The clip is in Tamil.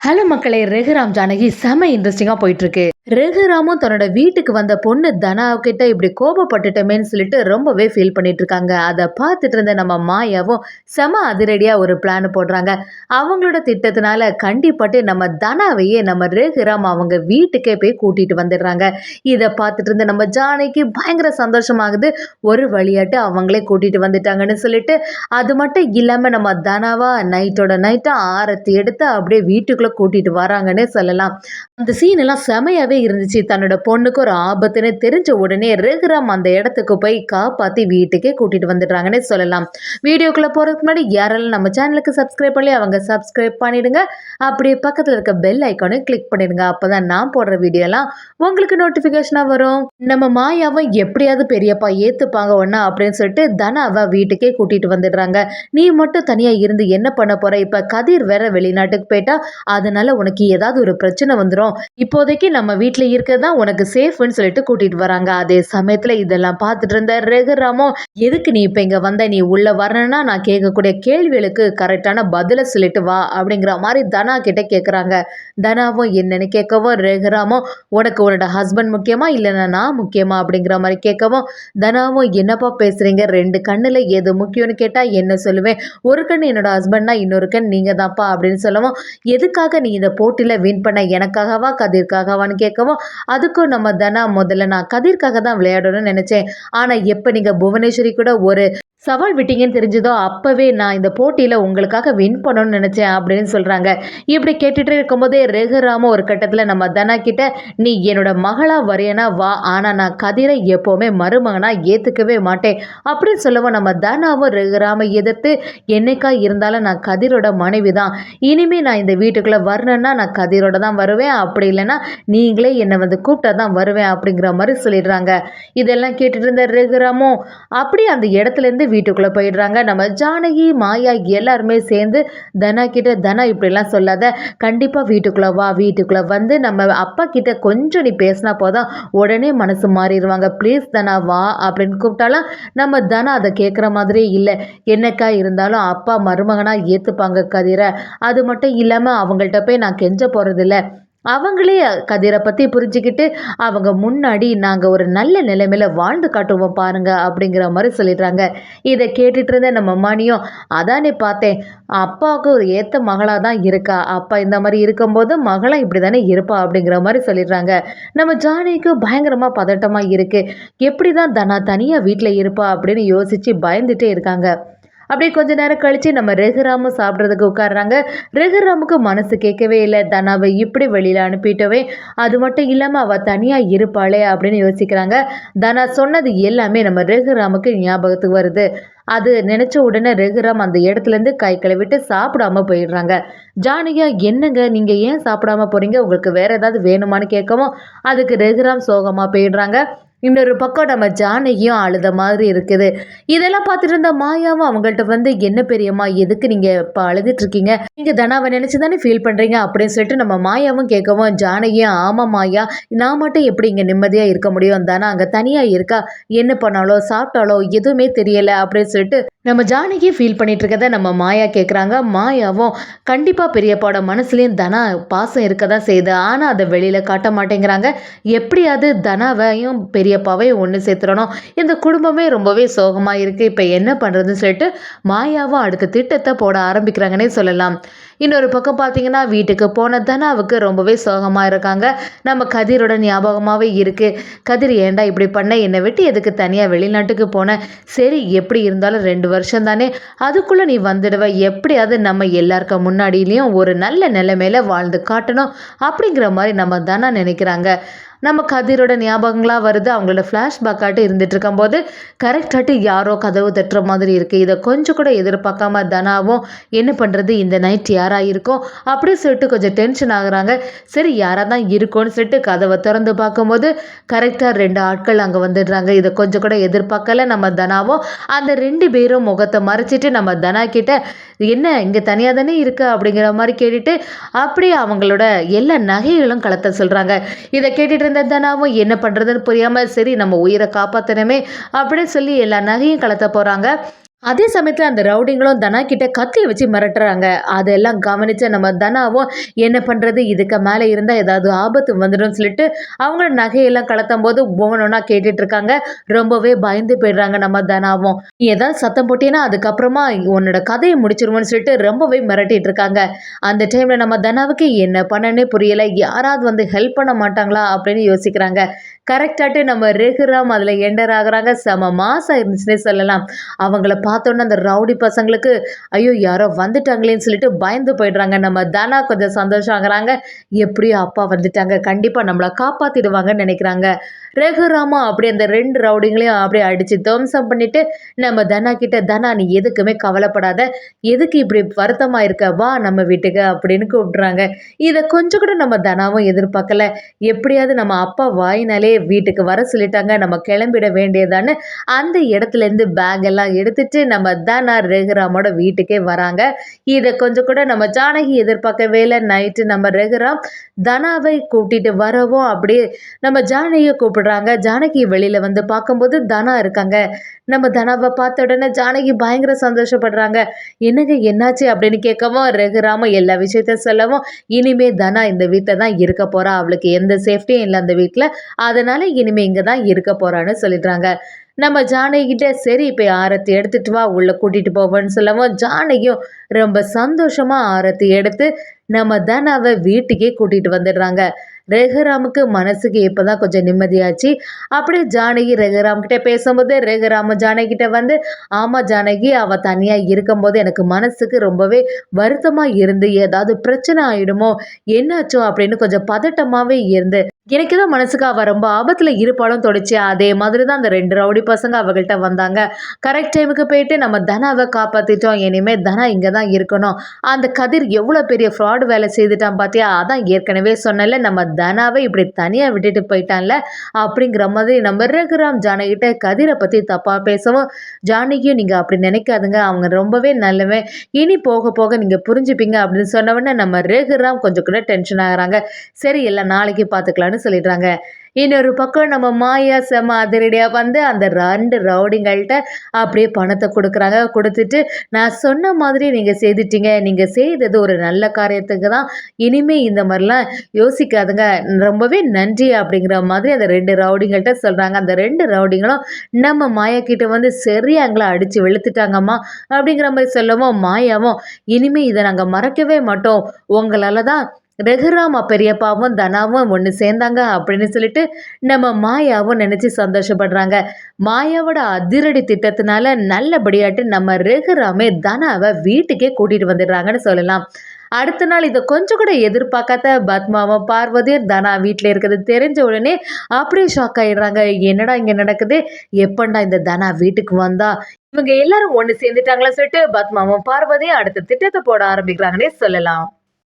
ஹலோ மக்களே, ரகுராம் ஜானகி செம இன்ட்ரெஸ்டிங்காக போயிட்டுருக்கு. ரகுராமும் தன்னோட வீட்டுக்கு வந்த பொண்ணு தனா கிட்ட இப்படி கோபப்பட்டுட்டமேன்னு சொல்லிட்டு ரொம்பவே ஃபீல் பண்ணிட்டு இருக்காங்க. அதை பார்த்துட்டு இருந்த நம்ம மாயாவும் செம அதிரடியாக ஒரு பிளான் போடுறாங்க. அவங்களோட திட்டத்தினால கண்டிப்பாட்டு நம்ம தனாவையே நம்ம ரகுராம் அவங்க வீட்டுக்கே போய் கூட்டிட்டு வந்துடுறாங்க. இதை பார்த்துட்டு இருந்த நம்ம ஜானகி பயங்கர சந்தோஷமாகுது. ஒரு வழியாட்டு அவங்களே கூட்டிட்டு வந்துட்டாங்கன்னு சொல்லிட்டு, அது மட்டும் இல்லாமல் நம்ம தனாவா நைட்டோட நைட்டாக ஆரத்தி எடுத்து அப்படியே வீட்டுக்குள்ள கூட்டிட்டு வராங்கன்னே சொல்லலாம். அந்த சீன் எல்லாம் செமையாவே இருந்துச்சு. தன்னோட பொண்ணுக்கு ஒரு ஆபத்துன்னு தெரிஞ்ச உடனே ரகுராம் அந்த இடத்துக்கு போய் காப்பாத்தி வீட்டுக்கே கூட்டிட்டு வந்துடுறாங்கன்னே சொல்லலாம். வீடியோக்குள்ள போறதுக்கு முன்னாடி யாரெல்லாம் நம்ம சேனலுக்கு சப்ஸ்கிரைப் பண்ணி அவங்க சப்ஸ்கிரைப் பண்ணிடுங்க. அப்படியே பக்கத்துல இருக்க பெல் ஐக்கானை கிளிக் பண்ணிடுங்க. அப்பதான் நான் போடுற வீடியோ எல்லாம் உங்களுக்கு நோட்டிபிகேஷனா வரும். நம்ம மாயாவை எப்படியாவது பெரியப்பா ஏத்துப்பாங்க ஒன்னா அப்படின்னு சொல்லிட்டு தனாவை வீட்டுக்கே கூட்டிட்டு வந்துடுறாங்க. நீ மட்டும் தனியா இருந்து என்ன பண்ண போற? இப்ப கதிர் வேற வெளிநாட்டுக்கு போயிட்டா, அதனால உனக்கு ஏதாவது ஒரு பிரச்சனை வந்துடும். இப்போதைக்கு நம்ம வீட்டுல இருக்கிறதா உனக்கு சேஃப்னு சொல்லிட்டு கூட்டிட்டு வராங்க. அதே சமயத்துல இதெல்லாம் பார்த்துட்டு இருந்த ரகுராமும், எதுக்கு நீ இப்ப இங்க வந்த? நீ உள்ள வரணும்னா நான் கேட்கக்கூடிய கேள்விகளுக்கு கரெக்டான பதில சொல்லிட்டு வா அப்படிங்கிற மாதிரி தனா கிட்ட கேக்குறாங்க. தனாவும் என்னன்னு கேட்கவும், ரகுராமும் உனக்கு உன்னோட ஹஸ்பண்ட் முக்கியமா இல்லைன்னா நான் முக்கியமா அப்படிங்கிற மாதிரி கேட்கவும், தனாவும் என்னப்பா பேசுறீங்க? ரெண்டு கண்ணுல எது முக்கியம்னு கேட்டா என்ன சொல்லுவேன்? ஒரு கண் என்னோட ஹஸ்பண்ட்னா இன்னொரு கண் நீங்க தான்ப்பா அப்படின்னு சொல்லவும், எதுக்காக நீ இந்த போட்டியில வின் பண்ண? எனக்காகவா கதிர்காகவான்னு கேட்கவும், அதுக்கும் நம்ம தனா, முதல்ல நான் கதிர்காக தான் விளையாடணும்னு நினைச்சேன். ஆனா எப்ப நீங்க புவனேஸ்வரி கூட ஒரு சவால் விட்டீங்கன்னு தெரிஞ்சதோ அப்பவே நான் இந்த போட்டியில உங்களுக்காக வின் பண்ணணும்னு நினைச்சேன் அப்படின்னு சொல்றாங்க. இப்படி கேட்டுட்டு இருக்கும்போதே ரகுராம ஒரு கட்டத்துல நம்ம தனா கிட்ட, நீ என்னோட மகளா வரையனா வா, ஆனா நான் கதிரை எப்பவுமே மருமகனா ஏத்துக்கவே மாட்டேன் அப்படின்னு சொல்லவும், நம்ம தனாவும் ரகுராம எதிர்த்து, என்னைக்கா இருந்தாலும் நான் கதிரோட மனைவி தான், இனிமே நான் இந்த வீட்டுக்குள்ள வரணும்னா நான் கதிரோட தான் வருவேன், அப்படி இல்லைன்னா நீங்களே என்னை வந்து கூப்பிட்டா தான் வருவேன் அப்படிங்கிற மாதிரி சொல்லிடுறாங்க. இதெல்லாம் கேட்டுட்டு இருந்த ரகுராமும் அப்படியே அந்த இடத்துல இருந்து வீட்டுக்குள்ள போயிடுறாங்க. நம்ம ஜானகி, மாயா எல்லாருமே சேர்ந்து தனா கிட்ட, தனா இப்படிலாம் சொல்லாத, கண்டிப்பா வீட்டுக்குள்ள வா, வீட்டுக்குள்ள வந்து நம்ம அப்பா கிட்ட கொஞ்சம் நீ பேசினா போதும் உடனே மனசு மாறிடுவாங்க, ப்ளீஸ் தனா வா அப்படின்னு கூப்பிட்டாலும் நம்ம தனா அதை கேட்குற மாதிரியே இல்லை. என்னக்கா இருந்தாலும் அப்பா மருமகனா ஏத்துப்பாங்க கதிரை, அது மட்டும் இல்லாம அவங்கள்ட்ட போய் நான் கெஞ்ச போறதில்ல, அவங்களே கதிரை பத்தி புரிஞ்சுக்கிட்டு அவங்க முன்னாடி நாங்க ஒரு நல்ல நிலைமையில வாழ்ந்து காட்டுவோம் பாருங்க அப்படிங்கிற மாதிரி சொல்லிடுறாங்க. இதை கேட்டுட்டு இருந்த நம்ம மணியும், அதானே பார்த்தேன், அப்பாவுக்கு ஒரு ஏத்த மகளா தான் இருக்கா, அப்பா இந்த மாதிரி இருக்கும்போது மகளும் இப்படி தானே இருப்பா அப்படிங்கிற மாதிரி சொல்லிடுறாங்க. நம்ம ஜானிக்கு பயங்கரமா பதட்டமா இருக்கு. எப்படிதான் தனா தனியா வீட்டுல இருப்பா அப்படின்னு யோசிச்சு பயந்துட்டே இருக்காங்க. அப்படியே கொஞ்ச நேரம் கழிச்சு நம்ம ரகுராமும் சாப்பிட்றதுக்கு உட்காடுறாங்க. ரகுராமுக்கு மனசு கேட்கவே இல்லை, தனாவை இப்படி வெளியில அனுப்பிட்டவே, அது மட்டும் இல்லாம அவ தனியா இருப்பாளே அப்படின்னு யோசிக்கிறாங்க. தனா சொன்னது எல்லாமே நம்ம ரகுராமுக்கு ஞாபகத்துக்கு வருது. அது நினைச்ச உடனே ரகுராம் அந்த இடத்துல இருந்து கை கழுவிட்டு சாப்பிடாம போயிடுறாங்க. ஜானகியா, என்னங்க நீங்க ஏன் சாப்பிடாம போறீங்க? உங்களுக்கு வேற ஏதாவது வேணுமான்னு கேட்கவும், அதுக்கு ரகுராம் சோகமா போயிடுறாங்க. இன்னொரு பக்கம் நம்ம ஜானகியும் அழுத மாதிரி இருக்குது. இதெல்லாம் பார்த்துட்டு இருந்த மாயாவும் அவங்கள்ட்ட வந்து, என்ன பெரியம்மா எதுக்கு நீங்க இப்போ அழுதுட்டு இருக்கீங்க? நீங்க தனாவை நினைச்சு தானே ஃபீல் பண்றீங்க அப்படின்னு சொல்லிட்டு நம்ம மாயாவும் கேட்கவும், ஜானகியும் ஆமா மாயா, நான் மட்டும் எப்படி இங்க நிம்மதியா இருக்க முடியும்? தனா அங்க தனியா இருக்கா, என்ன பண்ணாலோ சாப்பிட்டாலோ எதுவுமே தெரியல அப்படின்னு சொல்லிட்டு நம்ம ஜானகி ஃபீல் பண்ணிட்டு இருக்கத நம்ம மாயா கேட்குறாங்க. மாயாவும், கண்டிப்பா பெரியப்பாவோட மனசுலயும் தனா பாசம் இருக்க தான் செய்யுது, ஆனா அதை வெளியில காட்ட மாட்டேங்கிறாங்க, எப்படியாவது தனாவையும் பெரியப்பாவையும் ஒன்று சேர்த்துடணும், இந்த குடும்பமே ரொம்பவே சோகமா இருக்கு, இப்போ என்ன பண்றதுன்னு சொல்லிட்டு மாயாவும் அடுத்த திட்டத்தை போட ஆரம்பிக்கிறாங்கன்னே சொல்லலாம். இன்னொரு பக்கம் பார்த்தீங்கன்னா, வீட்டுக்கு போன தனாவுக்கு ரொம்பவே சோகமா இருக்காங்க. நம்ம கதிரோட ஞாபகமாகவே இருக்கு. கதிர், ஏன்டா இப்படி பண்ண? என்னை விட்டு எதுக்கு தனியாக வெளிநாட்டுக்கு போன? சரி எப்படி இருந்தாலும் 2 வருஷம் தானே, அதுக்குள்ளே நீ வந்துடுவ, எப்படியாவது நம்ம எல்லாருக்க முன்னாடியிலையும் ஒரு நல்ல நிலைமையில வாழ்ந்து காட்டணும் அப்படிங்கிற மாதிரி நம்ம தானே நினைக்கிறாங்க. நம்ம கதிரோட ஞாபகங்களாக வருது. அவங்களோட ஃப்ளாஷ்பேக்காட்டு இருந்துட்டு இருக்கும்போது கரெக்டாட்டு யாரோ கதவு தட்டுற மாதிரி இருக்குது. இதை கொஞ்சம் கூட எதிர்பார்க்காம தனாவும், என்ன பண்ணுறது, இந்த நைட் யாராக இருக்கும் அப்படி சொல்லிட்டு கொஞ்சம் டென்ஷன் ஆகுறாங்க. சரி யாராக தான் இருக்கும்னு சொல்லிட்டு கதவை திறந்து பார்க்கும்போது கரெக்டாக 2 ஆட்கள் அங்கே வந்துடுறாங்க. இதை கொஞ்சம் கூட எதிர்பார்க்கல நம்ம தனாவும். அந்த 2 பேரும் முகத்தை மறைச்சிட்டு நம்ம தனா கிட்ட, என்ன இங்கே தனியாக தானே இருக்கு அப்படிங்கிற மாதிரி கேட்டுட்டு அப்படியே அவங்களோட எல்லா நகைகளும் கலத்த சொல்கிறாங்க. இதை கேட்டுட்டு இருந்த தனாவும் என்ன பண்ணுறதுன்னு புரியாமல், சரி நம்ம உயிரை காப்பாற்றணுமே அப்படின்னு சொல்லி எல்லா நகையும் கலத்த போகிறாங்க. அதே சமயத்துல அந்த ரவுடிங்களும் தனா கிட்ட கத்திய வச்சு மிரட்டுறாங்க. அதெல்லாம் கவனிச்ச நம்ம தனாவும் என்ன பண்றது? இதுக்கு மேல இருந்தா ஏதாவது ஆபத்து வந்துடும்னு சொல்லிட்டு, அவங்க நகையெல்லாம் கலத்தும்போது ஒவ்வொன்னா கேட்டுட்டு இருக்காங்க. ரொம்பவே பயந்து போயிடுறாங்க நம்ம தனாவும். "நீ ஏதாவது சத்தம் போட்டீன்னா, அதுக்கப்புறமா உன்னோட கதைய முடிச்சிருவோம்னு" சொல்லிட்டு ரொம்பவே மிரட்டிட்டு இருக்காங்க. அந்த டைம்ல நம்ம தனாவுக்கு என்ன பண்ணன்னே புரியல. யாராவது வந்து ஹெல்ப் பண்ண மாட்டாங்களா? அப்படின்னு யோசிக்கிறாங்க. கரெக்ட்டாட்டு நம்ம ரகுராம் அதுல என்டர் ஆகுறாங்க. செம மாஸா இருந்துச்சுன்னே சொல்லலாம். அவங்கள பார்த்தோன்னே அந்த ரவுடி பசங்களுக்கு, ஐயோ! யாரோ வந்துட்டாங்களேன்னு சொல்லிட்டு பயந்து போயிடுறாங்க. நம்ம தனா கொஞ்சம் சந்தோஷம் ஆகுறாங்க. எப்படியோ அப்பா வந்துட்டாங்க. கண்டிப்பா நம்மள காப்பாத்திடுவாங்கன்னு நெனைக்கிறாங்க. ரகுராமும் அப்படியே அந்த 2 ரவுடிங்களையும் அப்படியே அடிச்சு துவம்சம் பண்ணிட்டு, நம்ம தனா கிட்ட, "தனா நீ எதுக்குமே கவலைப்படாத. எதுக்கு இப்படி வருத்தமா இருக்க? வா நம்ம வீட்டுக்கு" அப்படின்னு கூப்பிடுறாங்க. இத கொஞ்சம் கூட நம்ம தனாவும் எதிர்பார்க்கல. எப்படியாவது நம்ம அப்பா வாயினாலே வீட்டுக்கு வர சொல்லிட்டாங்க. நம்ம கிளம்பிட வேண்டியதான்னு அந்த இடத்துலேருந்து பேக் எல்லாம் எடுத்துட்டு நம்ம தனா ரகுராமோட வீட்டுக்கே வராங்க. இத கொஞ்சம் கூட நம்ம ஜானகி எதிர்பார்க்கவே இல்ல. நைட்டு நம்ம ரகுராம் தனாவை கூட்டிட்டு வரவும் அப்படியே நம்ம ஜானகிய கூப்பிடுறாங்க. ஜானகி வெளியில வந்து பார்க்கும்போது தனா இருக்காங்க. நம்ம தனாவ பார்த்த உடனே ஜானகி பயங்கர சந்தோஷப்படுறாங்க. "என்னங்க என்னாச்சு?" அப்படின்னு கேட்கவும் ரகுராம எல்லா விஷயத்தையும் சொல்லவும், "இனிமே தனா இந்த வீட்ல தான் இருக்க போறா. அவளுக்கு எந்த சேஃப்டியும் இல்ல அந்த வீட்ல. அதனால இனிமே இங்க தான் இருக்க போறான்னு" சொல்லிடுறாங்க. நம்ம ஜானகி கிட்ட, "சரி போய் ஆரத்தி எடுத்துட்டு வா, உள்ள கூட்டிட்டு போவோன்னு" சொல்லவும், ஜானகியும் ரொம்ப சந்தோஷமா ஆரத்தி எடுத்து நம்ம தனாவ வீட்டுக்கே கூட்டிட்டு வந்துடுறாங்க. ரகுராமுக்கு மனசுக்கு இப்பதான் கொஞ்சம் நிம்மதியாச்சு. அப்படியே ஜானகி ரகுராம் கிட்ட பேசும்போது, ரகுராமும் ஜானகி கிட்ட வந்து, "ஆமா ஜானகி, அவ தனியா இருக்கும்போது எனக்கு மனசுக்கு ரொம்பவே வருத்தமா இருந்து, ஏதாவது பிரச்சனை ஆயிடுமோ, என்னாச்சோ அப்படின்னு கொஞ்சம் பதட்டமாவே இருந்து, எனக்கு தான் மனசுக்கு அவ ரொம்ப ஆபத்துல இருப்பாளும் தோணுச்சு. அதே மாதிரி தான் அந்த 2 ரவுடி பசங்க அவகள்ட்ட வந்தாங்க. கரெக்ட் டைமுக்கு போயிட்டு நம்ம தனாவ காப்பாத்திட்டோம். இனிமே தனா இங்க தான் இருக்கணும். அந்த கதிர் எவ்வளோ பெரிய ஃப்ராட் வேலை செய்துட்டான் பாத்தியா? அதான் ஏற்கனவே சொன்னேன்ல, நம்ம தனாவ இப்படி தனியா விட்டுட்டு போயிட்டான்ல." அப்படிங்கிற மாதிரி நம்ம ரகுராம் ஜானகிட்ட கதிர பத்தி தப்பா பேசவும், ஜானகியும், "நீங்க அப்படி நினைக்காதீங்க. அவங்க ரொம்பவே நல்லவன். இனி போக போக நீங்க புரிஞ்சுப்பீங்க" அப்படின்னு சொன்ன உடனே நம்ம ரகுராம் கொஞ்சம் கூட டென்ஷன் ஆகுறாங்க. சரி எல்லாம் நாளைக்கு பார்த்துக்கலான்னு சொல்லிடுறாங்க. இன்னொரு பக்கம் நம்ம மாயா செம அதிரடியா வந்து அந்த 2 ரவுடிங்கள்ட்ட அப்படியே பணத்த குடுக்குறாங்க. குடுத்துட்டு, "நான் சொன்ன மாதிரி நீங்க செய்துட்டீங்க. நீங்க செய்தது ஒரு நல்ல காரியத்துக்கு தான். இனிமே இந்த மாரிலாம் யோசிக்காதீங்க. ரொம்பவே நன்றி" அப்படிங்கிற மாதிரி அந்த 2 ரவுடிங்கள்ட்ட சொல்றாங்க. அந்த 2 ரவுடிங்களும் நம்ம மாயா கிட்ட வந்து, "சரியா எங்கள அடிச்சு வெளுத்துட்டாங்கம்மா" அப்படிங்கிற மாரி சொல்லவும், மாயாவும், "இனிமே இத நாங்க மறக்கவே மாட்டோம். உங்களால தான் ரகுராம் பெரியப்பாவும் தனாவும் ஒன்று சேர்ந்தாங்க" அப்படின்னு சொல்லிட்டு நம்ம மாயாவும் நினைச்சு சந்தோஷப்படுறாங்க. மாயாவோட அதிரடி திட்டத்தினால நல்லபடியாட்டு நம்ம ரகுராமே தனாவை வீட்டுக்கே கூட்டிட்டு வந்துடுறாங்கன்னு சொல்லலாம். அடுத்த நாள் இதை கொஞ்சம் கூட எதிர்பார்க்காத பத்மாவும் பார்வதியும் தனா வீட்டில் இருக்கிறது தெரிஞ்ச உடனே அப்படியே ஷாக் ஆயிடுறாங்க. என்னடா இங்க நடக்குது? எப்பண்டா இந்த தனா வீட்டுக்கு வந்தா? இவங்க எல்லாரும் ஒன்று சேர்ந்துட்டாங்களா சொல்லிட்டு பத்மாவும் பார்வதியும் அடுத்த திட்டத்தை போட ஆரம்பிக்கிறாங்கன்னே சொல்லலாம்.